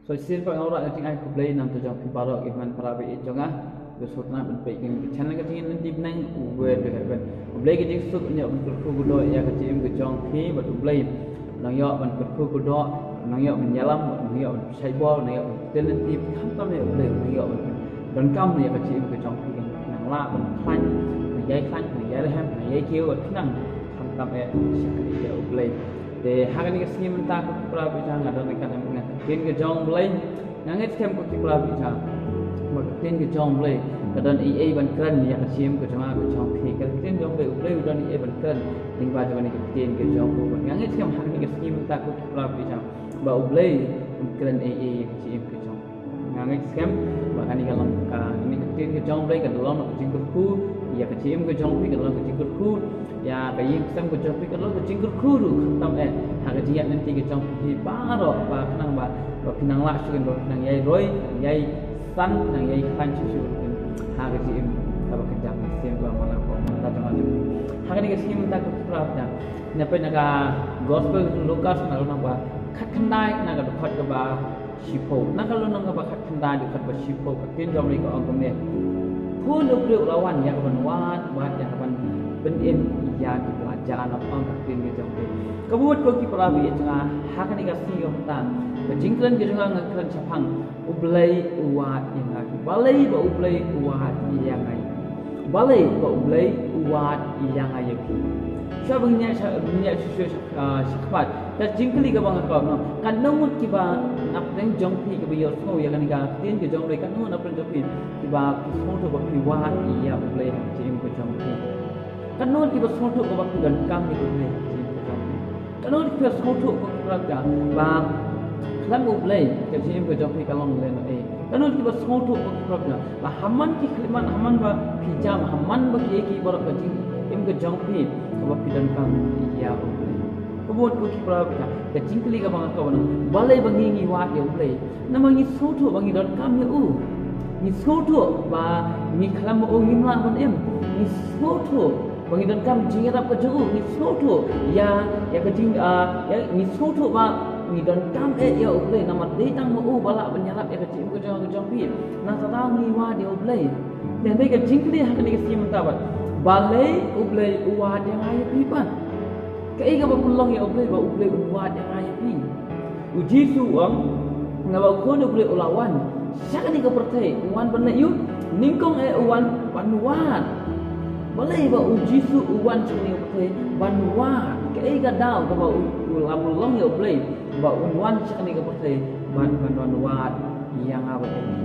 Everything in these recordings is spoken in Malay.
So sin pa ngora ting ai kublai nam to jong paro iman parabe jonga ke sutna ben pe king channel ke ting nanti benang uwe be ben kublai ke ting sut nya ben ku do ya ke tim ke jong phi ba kublai nang yo ben ku do nang yo ben yalam nang yo sai bol nang yo ten nanti tham tam ne kublai nang yo ben kam ne ke tim ke jong phi nang la ben khan nang yai ham nang yai kiu ke nang tham tam e sakri ya kublai de hagan ke sini mentah ku pra bicara ada dekat dengan tin ke jong blai nangit kem ku pra bicara mak tin ke jong blai kadan ai ban kran ya sim ke jong ke jong phi ke tin jong blai udan ai ban kran ning ba jong ni tin ke jong ku nangit kem hagan ke sini mentah ku pra bicara ba blai kran ai ke sim ke jong nangit kem ba kan ni kalam ka ni tin ke jong blai ke dalam ke jing ku ya ke sim ke jong phi ke dalam ke jing ku ya bayi sam ko jong pi ko lo jing kur khuru tam e ha ga jiat nanti ke jong pi ba ro ba nang ba pinang la su ro nang yai roi yai san nang yai khan chu ha ga ji ka ba kejam sim ba mala ko ta jong aju ha ga ni ke sim ta ko pra ta na pe na ga gospel Lukas na lo nang ba khat khandai na ga khot ka ba shipo na ka lo nang ba khat khandai di khot ba shipo ka tin jong ri ko ong ko ne pun lo priu lawan ya ka ban wat ya ka ban ben em ya ki pelajaran apa tin ke jong pe kabut ko ki prabi tengah hakan ni kasi yo ta ke jingklan ke jong ngakran chapang ublai uwat yang aki balai ba ublai uwat yang ai balai ba ublai uwat yang ai ki sabangnya susu sakpat ta jingkli ka bang ka no kan nomut ki ba apeng jong pi ke biyo so ya kan ka tin ke jong le kan no apeng jong pi ki ba ki so to ba ki wat ya ublai jim ko jong pi kanon kita soto ko bakti dan kami ko ne kanon kita soto ko raja ba klan ublai ke jim ko jopi kalong le no kanon kita soto ko raja ba haman ki kliman haman ba pijam haman ba ki bar ka jim im ko jopi ko bakti dan kami ya ublai ko bot ko ki raja ke jingkli ka bang ka bana balai bangi ngi wa ya ublai namangi soto bangi dan kami ni soto ba ni klam o ngimla ban em ni soto Pengidan kam jingat apa jauh ni soto ya ke jing ya ni soto ba ni dan kam ya ublai nama datang mau balak menyalap ya ke jing ke jong pi na tahu ni wa dia ublai dan dia ke jing ni hak ni ke sim tabat balai ublai wa dia ai pi pan ke ga ba pulang ya ublai ba ublai wa dia ai pi uji su ngaba ko ni ublai ulawan siapa ni ke pertai uwan benar yu ningkong uwan panuan balai ba ujisu uwan chini ublai banwa ke ga dau ka ba ulamulong ya ublai ba unwan chini ka pertai banwa yang apa ini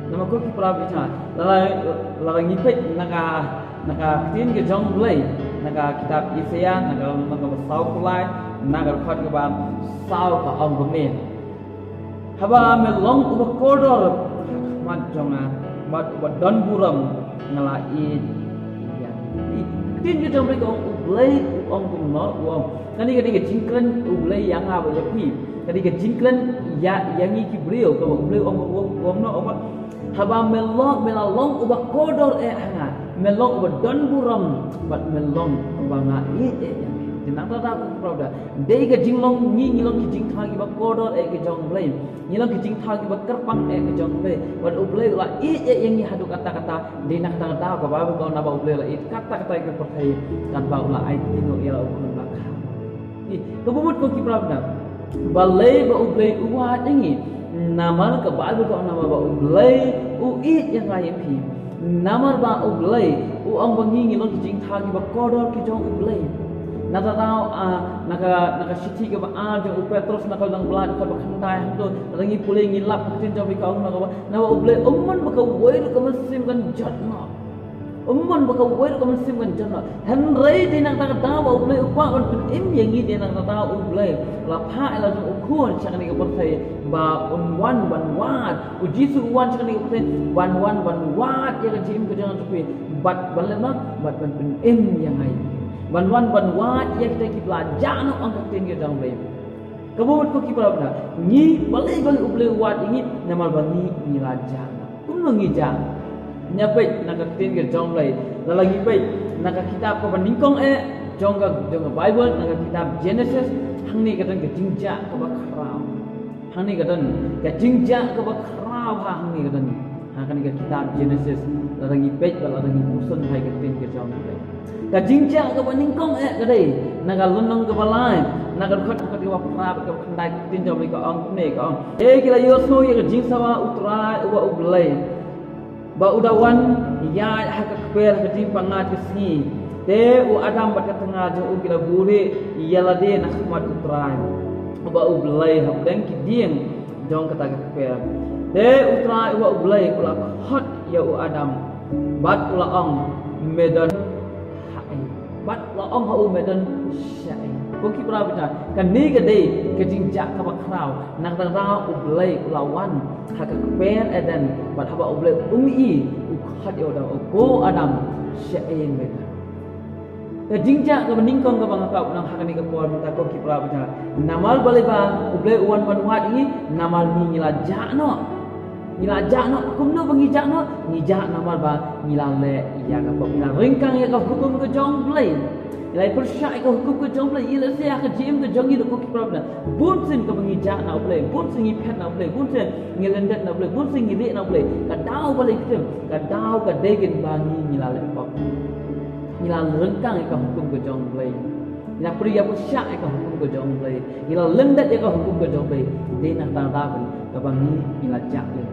nama ko ki pra bicha la ngipet naka tin ke jong ublai naka kitab Yesaya naka sau kulai naka khat ka ba sau ka ong bemen haba melong uba kodor mat jonga mat don buram ngalai tin ke jong ko ublai ong kum no uong kani ke jingklan ublai yang apa ya pi kani ke jingklan ya yang iki beliau ko ublai ong no ong haba melong uba kodor hanga melong uba don buram bat melong banga tinang ta prawda dei ke jinglong ni ngilong ki jing thagi ba kodor ke jong blai ngilong ki jing thagi ba kerpang ke jong blai wat ublai la yang ni hadu kata-kata de nak ta ko ba ko na ba ublai la kata-kata ke pertai kan ba ula ai tino ya ukun ba kha ko bubut ko ki prawda balai ba ublai uwa dingi namal ke ba ko na ba ublai yang ai pi namar ba ublai ong bangi ngilong ki jing thagi ba kodor ki jong ublai nata tahu naka siti ke ba jong Petrus naka dang blad ka ba khandai to rangi pulai ngilap tin jom ka ong na ba ublai umman ba ka wair ka masim kan jatna umman ba ka wair ka masim kan jatna han rei din nang ta ba ublai upa on im yang ni din nang ta ublai la pha la jong ukun chakani ka pertai ba unwan banwat ujisu uwan chakani ka pertai banwan banwat ya ka jim ka jangan tupi bat balema bat ban im yang ai banwan ya kita ki belajar no angkat tin ke dang bae kabut ko ki bala ni balai bang ublai wat ini namal bani ni raja kum ngi jang nyapai nak tin ke dang bae lagi bae nak kitab ko bandingkong jong Bible nak kitab Genesis hang ni kadang ke jingja ka ba kharau hang ni kadan ka jingjak ka bakrau hang ni kadan hang ni ka kitab Genesis larangi page larangi musun hai ka tin ka jong ka jingjak ka baningkong kadai naga lunong ka balai naga khot ka ka pra ka khandai tin jom ka ong ne ka ong kila yo so ye ka jing sawa utrai wa ublai ba udawan ya hak kwer ka jing pangat ka sni te u adam bat ka tengah jo u kila buri yala de nak mat utrai ba ublai hab deng ki dieng jong kata ka kwer te utrai wa ublai kula hot ya u adam bat kula ong medan bat la ong ha u medan syai ko ki pra bita kan ni ka dei ka jingjak ka bakrau nang tang ra u blai lawan ha ka pen edan bat ha ba u blai i u khat yo da ko adam syai medan ka jingjak ka meningkong ka bang ka nang ha ni ka por bita ko ki pra bita namal balai ba u blai uan ban wat i namal ni ngila jak no ngila jak no kum no bang jak no ni jak namal ba ngila le ya ka pok ngila ringkang ya ka hukum ke jong blai ilai persyak ka hukum ke jong blai ila se ka jim ke jong itu ko ki problem bun sin ka bang jak na blai bun sin ngi pet na blai bun sin ngi lendet na blai bun sin ngi le na blai ka dau balai kem ka dau ka degen bangi ngila le pok ngila ringkang ka hukum ke jong blai ngila priya persyak ka hukum ke jong blai ngila lendet ka hukum ke jong blai de na ta da ka bangi ngila jak le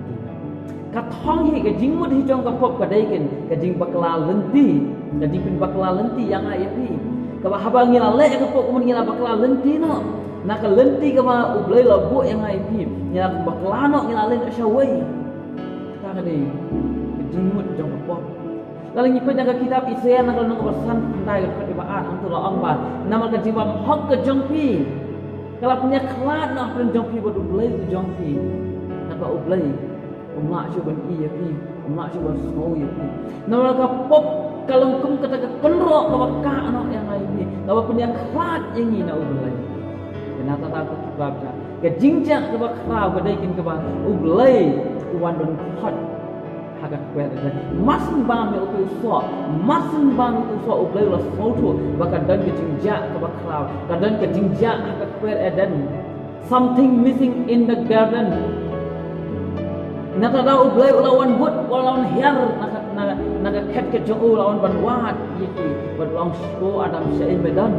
ka thong hi ka jing mut hi jong ka pop ka dai ken ka jing bakla lenti ka jing pin bakla lenti yang ai pi ka ba haba ngila le ka pop mun ngila bakla lenti no na ka lenti ka ba ublai la bu yang ai pi ngila bakla no ngila len syawai ta ka dai ka jing mut jong ka pop lalu ngipen ka kitab Isaiah na kalong bersan pandai ka di baat ang tu la ong ba nama ka jing ba hok ka jong pi kalau punya kelat nak pun jong pi ba ublai tu jong pi na ba ublai mak cuba iya pi mak cuba semau ya pi nama ka pop kalau kum kata ka penrok ka baka anak yang lain ni kalau punya kelat yang ni na ublai kenapa tak aku kibab ka jingjak ka bakrau ka daikin ka ba ublai uwan don hot hagat kwet masin bang me utu so masin bang utu so ublai la foto baka dan ka jingjak ka bakrau ka dan ka jingjak hagat kwet edan something missing in the garden nata dah ublai lawan but lawan hiar naga ket ke jauh lawan banwat yiki berlawansko adam syai medan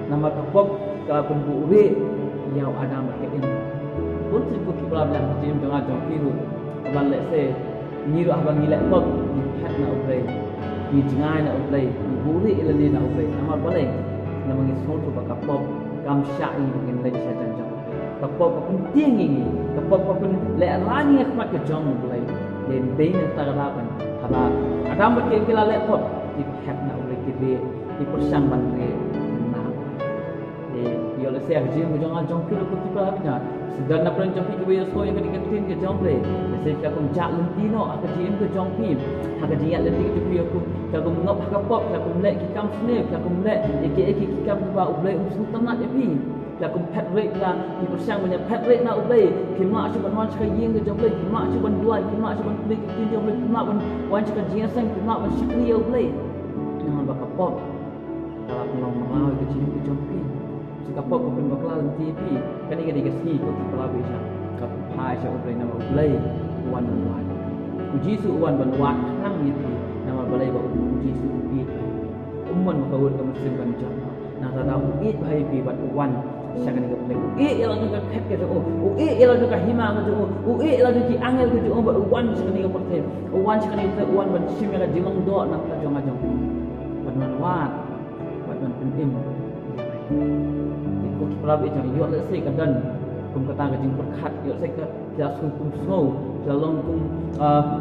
nama kapok ka pemburi yang adam kein pun sipu kibla bilang jim jangan jong piru kaban le se ni ru abang ni le pok ni hat na ublai ni jingai na ublai ni buri ilani na ublai nama balai nama ngi sotu bakapok kam syai ngin le syaitan jong kapok pun tinggi kapok pun le rani akmat ke jong mulai den den tagalapan haba adam ke kila le pot di hat na ulai ke di persang ban ke na yo le se jim jong jong kilo ko tiba habnya sudah na pran jong ke yo so yang ke tin ke jong le se ka kum jak lentino ak jim ke jong pi ha ka dia lenti ke pi aku ka kum ngop ka pop ka kum le ki kam sne ka kum le ki kam ba ulai usung tanat ya pi la kum pet rate la di persang banyak pet rate na ublai kima cuba wan cakap yeng ke joblai kima cuba duai kima cuba beli ke joblai kima wan cakap jiasang kima wan syakri ublai dengan bakal pop kalau penolong mengawi ke cium ke jompi jika pop pun bakal nanti pi kan ini ke si ko kepala bisa ka pai sa ublai nama ublai wan wan uji su wan wan nang ni nama balai ba uji su pi umman makawut ke muslim kan jom nah tata uit bahai pi bat wan sangat ni kapal. Ialah juga ket ke tu. Ialah juga hima ke tu. Ialah juga angel ke tu. Wan sangat ni kapal. Wan sangat ni kapal. Wan bersim yang jilong do nak jong ajong. Wan wat. Wan pentim. Ikut pelab itu. Yo le se kadan. Kum kata ke jing perkat. Yo se ke dia kum snow. Jalong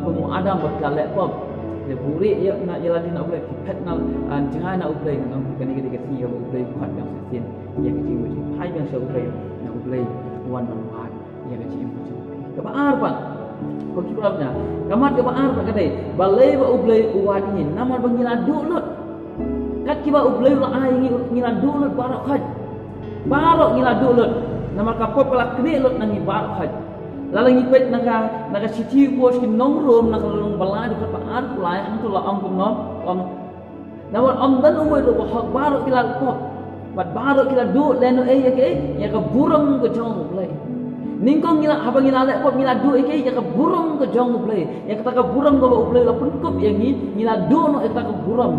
kum adam buat galek pop. Dia buri ya nak jalan nak boleh pet nak jangan nak boleh nak kan ni kita si yang boleh kuat yang sesin yang kecil kecil hai yang saya boleh nak boleh wan wan yang kecil kecil kebaar pak kau kitabnya kamat kebaar pak kata balai ba boleh uat ini nama bangila dulut kat kiba boleh la ai ngila dulut barak haj barak ngila dulut nama kapop kelak kene lut nangi barak haj lalu ngipet naga siti bos ki nongrom naga long balai dekat paar pulai antu la ong kum nom om nawan om dan umoi do hak baru kilal pop bat baru kita du leno ya ke burung ke jong play ningkong ngila habang ngila lek pop ngila du ya ke burung ke jong play ya kata ke burung ke play la pun yang ngila du no kata ke burung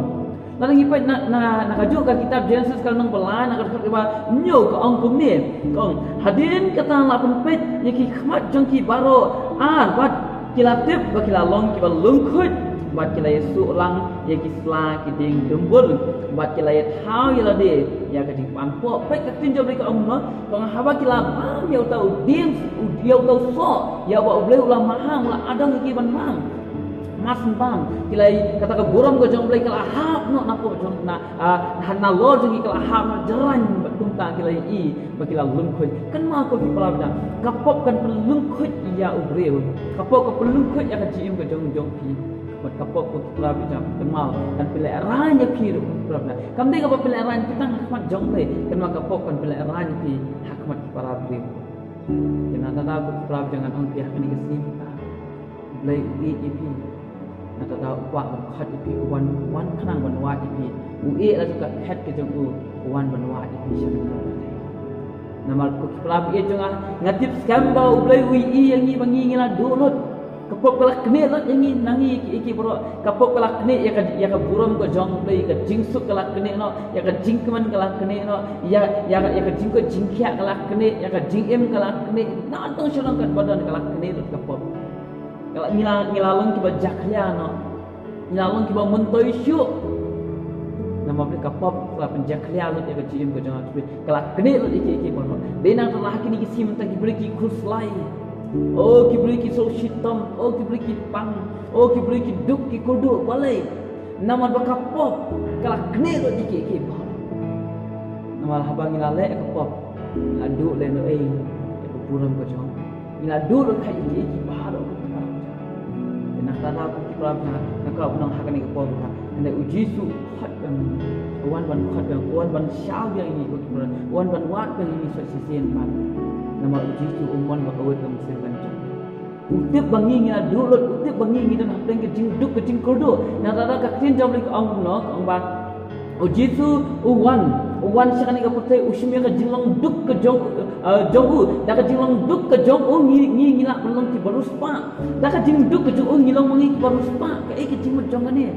lalu ngipai na kaju ka kitab Genesis kalau nang belan nak kata ba nyo ke ong pum ni kong hadirin kata la pun pet ya ki khmat jong ki baro bat kila tip ba kila long ki ba lungkhut bat kila Yesu lang ya ki sla ki ding dumbul bat kila ya thau ya de ya ka ding pan po pe ka tin jom ka ong no kong haba kila bam ya tau ding ya tau so ya ba boleh ulah mahang ulah adang ki ban mang mas bam kila kata ka buram ko jong boleh kala hap no na po jong na na lo jong kila hap na jaran batum ta kila ba kila lungkhut kan ma ko ki pala ba kapop kan lungkhut ya ubreu kapop ko lungkhut ya ka jiim ko jong pi buat kapok ko kila bijam kenal kan pilih ranya pi problem kam dei kapok pilih ranya kita hikmat jong le kan ma kapok kan pilih ranya pi hikmat para bi kena tata ko kila jangan on pi hakni ke simpa le pi na tata wa khat pi wan khanang wan wa pi la juga het ke jong wan wa pi syam namal ko kila bi jong ngatip skam ba le yang ni bangi ngila dulut kapok kelak kene lot yang nangi iki bro kapok kelak kene ya ka buram ko jong play ka jingsuk kelak kene no ya ka jingkeman kelak kene no ya ka jingko jingkhia kelak kene ya ka jingem kelak kene na tong syarang kan badan kelak kene lot kapok kelak ngilalong ki ba jaklia no ngilalong ki ba mentoi syuk nama mereka kapok kelak penjaklia lot ya ka jingem ko jong kelak kene lot iki bro benang telah kini ki sim tak diberi ki kurslai oh kibri ki so shitam oh kibri ki pang oh kibri ki duk ki kudu balai nama bakapop kala kne lo diki ba nama habang ilale kapop adu le no ko puram ko jong ila du lo kai ki ba ro na tata ko ki pram na ka unang hakani ko ba ande ujisu khat yang wan khat yang wan syau yang ini ko puram wan wat yang ini so sisen pan nama ujisu umman bakawet kam seban utip bangi ngina dulot utip bangi ngina na pleng ke jing duk ke jing kordo na tata ka tin jam lik ong no ong ba ujisu uwan sakani ka putai ushmi ka jinglong duk ke jongu da ka jinglong duk ke jong ngila pelong ki barus pa da ka jing duk ke jong ngilong mangi ki barus pa ka e ki jing jong ne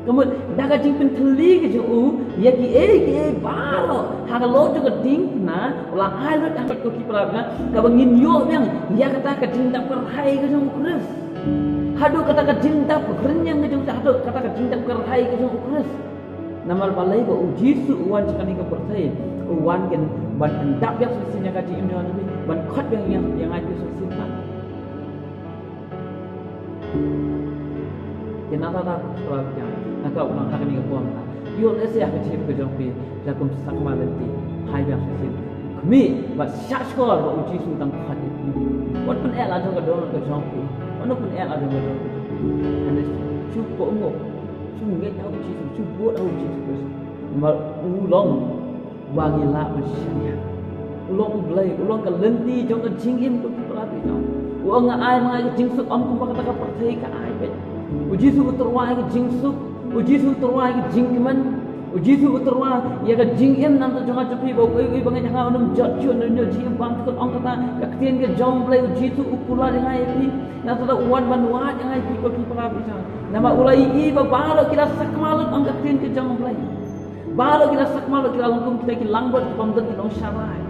kemudian daga jing penteli ke jong ya ki balo haga lo jo ke ding na ulah ai lo angkat ko ki prabna ka bangin yo yang ya kata ka jing dap kerhai ke jong ukres hadu kata ka jing dap kernyang ke jong hadu kata ka jing dap kerhai ke jong ukres namal balai ko ujisu uwan sakani ka pertai uwan gen ban dap yang sisinya ka jing imno ni ban khat yang ai tu simpan kenapa tak prabna nakau ulang hakani ka pom yo lese ya kecil ke jong pi la kum sakma lenti hai yang sin kmi ba shashkor ba uji su tang khat wat pun el ajong ka don ka jong pi ono pun el ajong ka don ane chu ko ngo chu nge au uji su chu bo au uji su ma ulong wangi la ma shanya ulong blai ulong ka lenti jong ka jingim ko ki pala pi jong uang ai ma jing su om kum ba ka perthai ka ai pe uji su terwa ka jing su uji su terwa ki jingkeman uji su terwa ya ka jingem nam to jonga chupi bo koi bangai janga onum jot chun nyo jing bang ko ong kata ka tien ke jong play uji su ukula dengan ai na to uwan ban wa dengan ai ko ki pala bisa nama ulai I ba balo kila sakmalut ong ka tien ke jong play balo kila sakmalut kila lungkum kita ki langbot ki pamdon ki nong syarai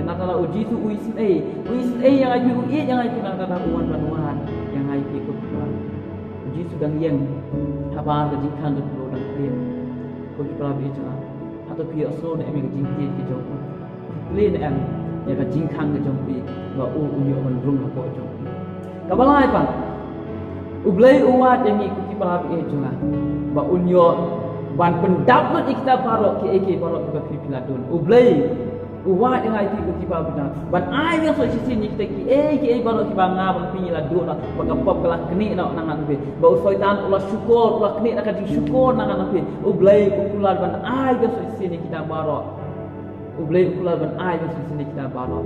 kena tala uji su uisin yang ai ui yang ai kila kata uwan ban wa yang ai ko pala uji su dang yang habar ke jingkan tu dan dia ko ki pala bi cha atau pi aslo ne mi ke jing ti ki jong le ne am ya ka jingkan ke jong pi wa unyo man rum ha ko jong ka balai pa ublai uwat yang ki ki pala bi jong ba unyo ban pendap lut ikta parok ki parok ka pi piladun ublai uwat yang ai ki pala bi ban ai yang so sisi ni kita ki parok ki ba nga ba pi la do na ba ka pop kala kni na nangan bi ba soitan ulah syukur ulah kni nak jadi syukur nangan bi ublai ukular ban ai yang so sisi ni kita parok ublai ukular ban ai yang so sisi ni kita parok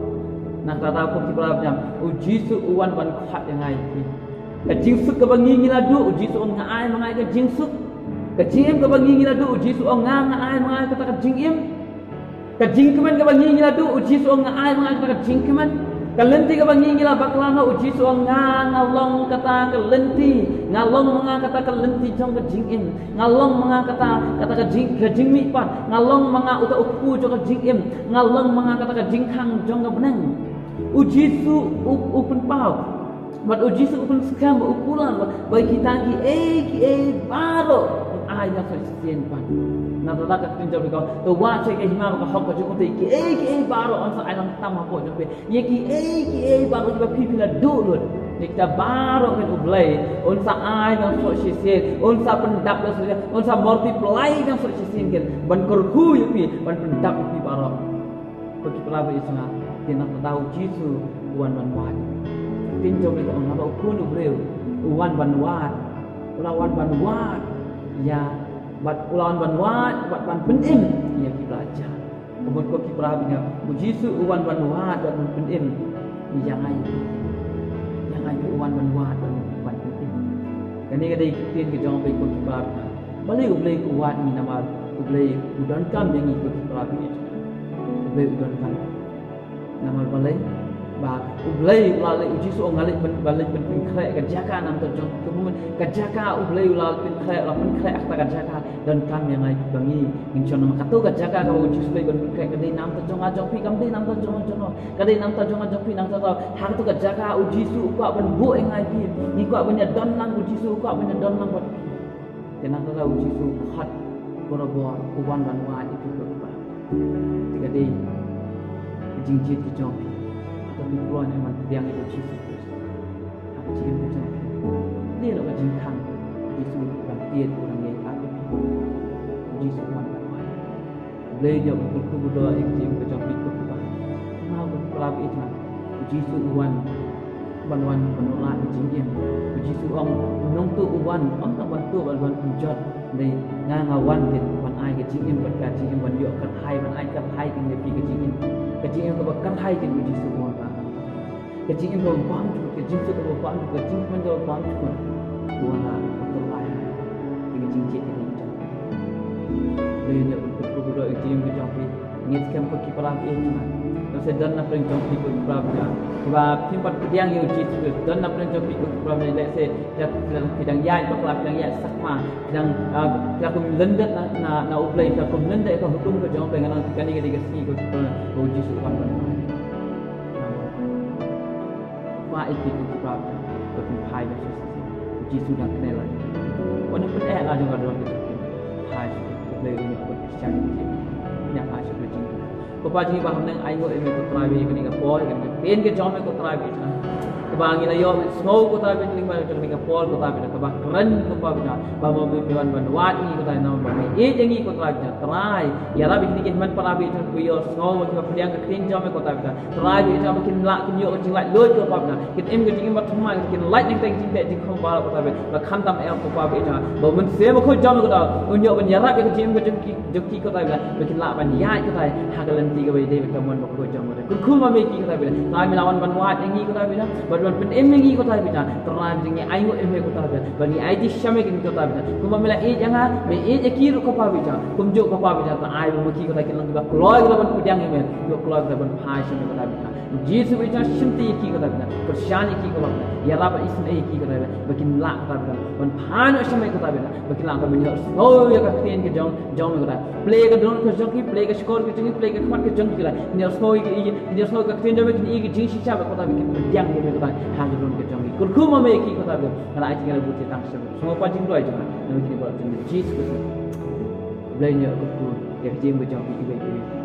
nak kata ko ki pala jam uji su uwan ban khat yang ai ki ka jingsuk ka bangi ngila do uji su nga ai mangai ka jingsuk ka jim ka bangi ngila do uji su nga ai mangai ka ta ka jingim Kajing keman ka bangi ngila tu uji suang ngai manga kata kajing keman. Kalenti ka bangi ngila baklana uji suang ngalong kata kalenti. Ngalong manga kata kalenti jong kajing im. Ngalong manga kata kajing mi pan. Ngalong manga uta upu jong kajing im. Ngalong manga kata kajing kang jong ka benang. Uji su upun pau. Mat uji su upun skam ukulan bagi kita ki baro ai yang sesien pan. Na ta ka tin jom ko to wa che ke hima ka hok ka jong te ki baro on sa ai lang tam ha po jong pe. Ye ki baro ba pi la do lut. Kita baro kan ublay on sa ai yang sesien on sa pendap la sesien on sa multiply yang sesien kan ban korku yu pi ban pendap pi baro. Ko ki pala ba isna tin na tahu jisu wan wan tin jom ko on ba kun ublay wan wat lawan ban wat ya bat ulawan banwat bat ban penim ia ki belajar kemudian ko ki prabinya bujisu uwan banwat bat ban penim yang ai uwan banwat ban penim kani kadai tin ke jong bai ko ki prab balik ublai uwan ni nama ublai udan kam yang ko ki prabinya ublai udan kam nama balai ba ublai ulale uji so ngalik balik ben khre ka jaka nam to jong kemudian ka jaka ublai ulal ben khre la ben khre akta ka jaka dan kam yang ai bangi in chono makato ka jaka ka uji so ben khre ka dei nam to jong ajong pi kam dei nam to jong ka dei nam to jong ajong pi nam to hak to ka jaka uji so ka ben bu engai pi ni ko ben don nang uji so ka ben don nang bat tenang to uji so khat borobor uwan ban wa itu ko ba tiga dei jingjit ki jong tapi keluar ni man yang itu Jesus apa cium macam ni lo ka jing khang Jesus kan dia orang yang apa Jesus man le jo ku do ek cium ka jong pikuk ba mau pelab itu Jesus wan ban penolak jing iem Jesus ong nong tu wan ong tak bantu ban penjot dei ngawan dit ban ai ka jing iem ban ka jing iem ban yo kan hai ban ai kan hai kin pi ka jing iem ka kan hai kin Jesus wan ba kecing itu bang, kecing itu bang, kecing pun itu bang pun. Buana betul lah. Dengan cincin ini macam. Dia berkuda kecing macam ni. Nget kem pergi perang ini. Nasi dan nak pergi pergi perang dia. Sebab timpat pedang yang cincin dan nak pergi pergi perang dia. Let's say pedang yai, perang pedang yai sakma. Pedang aku melendat na uplay, aku melendat aku hukum ke jauh dengan kani kali kasi ko uji suwan ban. Wah itu sebab berkumpai bersih. Uji sudah kenal. Wana pun lah juga dalam itu. Hai boleh ini apa secara ini. Yang hai seperti ini. Kepada ini bahawa neng ayo ini ko try ini kini kapol, kini pen ke jom ko try ini. Kebangi na yo snow ko try ini kini kapol ko try ini. Kebang keren ko pa bina. Bahawa biwan banwat ini ko try nama bani. Ini ko try ini. Try. Ya rabi ini kini man para ini ko yo snow ko pedang ke kini jom ko try ini. Try ini jom kini lak kini yo kini lak load ko pa bina. Kini em ko kini mat thumai kini light ning teng kini kini kong bal ko try ini. Ba kham tam el ko pa bina. Bahawa men se ko jom ko try. Unyo ban ya rabi ko kini ko joki ko try ini. Ba kini lak ban ya ko try. Hagalan tiga bayi David kamu nak kau jam mereka. Kau mah meki kata bila. Terakhir melawan banwat yang ini kata bila. Banwat pen em yang ini kata bila. Terakhir dengan ayu em yang kata bila. Bani ayu syamik ini kata bila. Kau mah mela jangan. Me kiri kau pa bila. Kau juk kau pa bila. Terakhir meki kata kita juga keluar kita ban pujang ini. Kau keluar kita ban passion kata bila. Jesus bila syamti iki kata bila. Kersian iki kata bila. Ya Rabb isna iki kata bila. Bagi lak kata bila. Ban pan syamik kata bila. Bagi lak kami nak. Oh ya kata ke jong kata. Play ke drone ke jong play ke score ke jong play ke kmat ke jong kira. Ini snow ke tinja ke ini jing siapa kota bikin berjang dia kota hanya drone ke jong. Kurku mama iki kota bila. Kalau aja kalau buat tang semua pajing tu aja kan. Nama kita buat jing Jesus. Belanja kurku yang jing berjong iki baik.